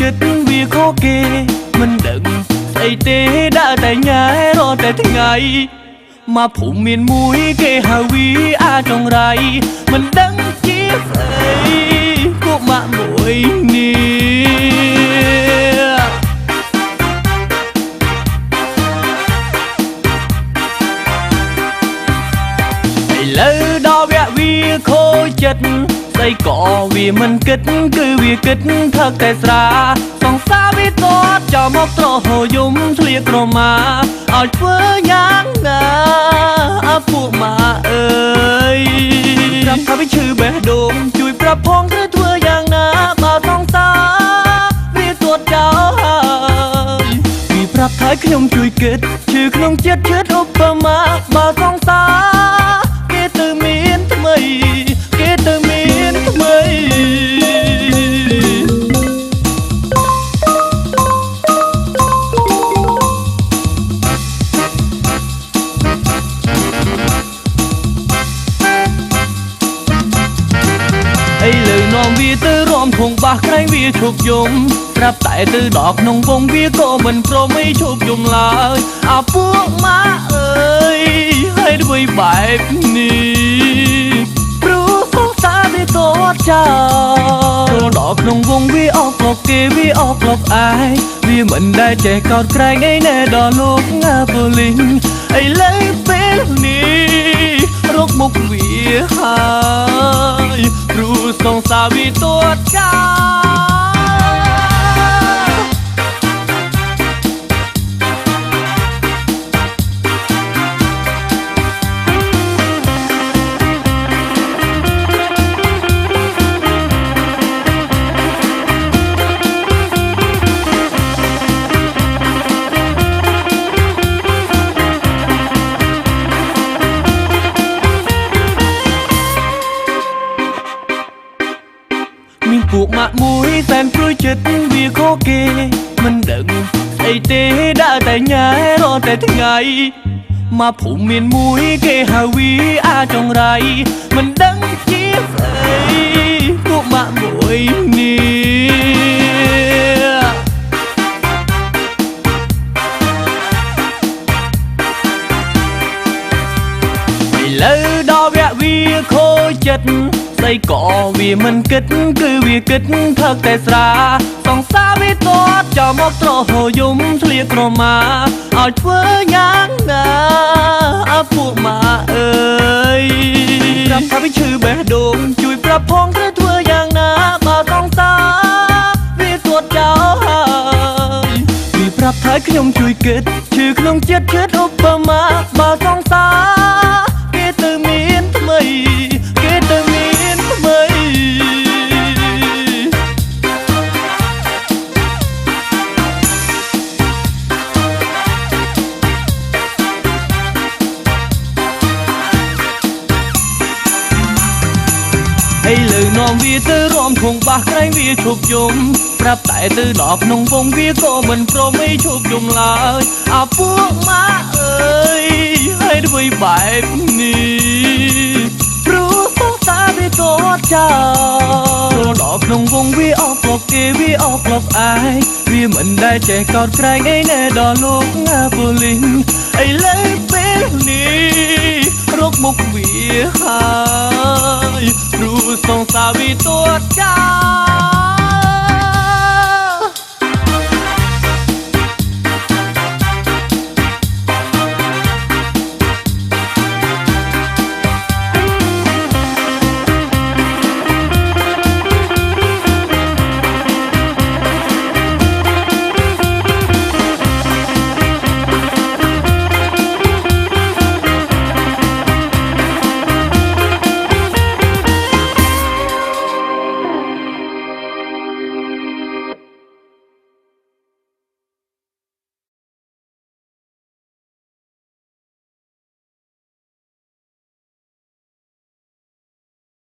ចិត្តវាខុសគេមិនដឹងស្អីទេដាក់តែញ៉ែរត់តែថ្ងៃមកភូមិមានមួយគេហៅវាអាចងរៃមិនដឹងជាស្អីពួកម៉ាក់មួយនេះឥឡូវដល់វគ្គវាខូចចិត្តស្អីក៏វាមិនគិតគឺវាគិតថឹកតែស្រាសង្សារវាតតចាំមកត្រហយំធ្លាក្រមាឲ្យធ្វើយ៉ាងណាពួកម៉ាអើយប្រាប់ថាវាឈឺបេះដូងជួយប្រាប់ផងត្រូវធ្វើយ៉ាងណាបើសង្សារវាតតចោលហើយវាប្រាប់ថាខ្ញុំជួយគិតឈឺក្នុងចិត្តឈឺឧបមាបើសង្សារគេទៅមានថ្មីគេទៅមានថ្មីឥឡូវនាំវាទៅរំធងបាសក្រែងវាឈប់យំប្រាប់តែទៅដល់ក្នុងវងវាក៏មិនព្រមឲ្យឈប់យំឡើយអាពួកម៉ាអើយហើយធ្វើបែបនេះព្រោះសង្សារវាតតចោលដល់ក្នុងវងវាអស់ក្លុកគេវាអស់ក្លុកឯងវាមិនដែលចេះកោតក្រែងអីណែដល់លោកណាប៉ូលីសឥឡូវពេលនេះរកមុខវាហើយព្រោះសង្សារវាតតចោពួកម៉ាក់មួយសែនព្រួយចិត្តវាខុសគេមិនដឹងស្អីទេដាក់តែញ៉ែរត់តែថ្ងៃមកភូមិមានមួយគេហៅវាអាចងរៃមិនដឹងជាស្អីពួកម៉ាក់មួយនេះឥឡូវដល់វគ្គវាខូចចិត្តស្អីក៏វាមិនគិតគឺវាគិតថឹកតែស្រាសង្សារវាតតចាំមកត្រហយំធ្លាក្រមាឲ្យធ្វើយ៉ាងណាពួកម៉ាអើយប្រាប់ថាវាឈឺបេះដូងជួយប្រាប់ផងត្រូវធ្វើយ៉ាងណាបើសង្សារវាតតចោលហើយវាប្រាប់ថាខ្ញុំជួយគិតឈឺក្នុងចិត្តឈឺឧបមាបើសង្សារគេទៅមានថ្មីគេទៅមានថ្មីឥឡូវនាំវាទៅរំធងបាសក្រែងវាឈប់យំប្រាប់តែទៅដល់ក្នុងវងវាក៏មិនព្រមឲ្យឈប់យំឡើយអាពួកម៉ាអើយហើយធ្វើបែបនេះព្រោះសង្សារវាតតចោលដល់ក្នុងវងវាអស់ក្លុកគេវាអស់ក្លុកឯងវាមិនដែលចេះកោតក្រែងអីណែដល់លោកណាប៉ូលីសឥឡូវពេលនេះរកមុខវាហើយព្រោះសង្សារវាតតចោល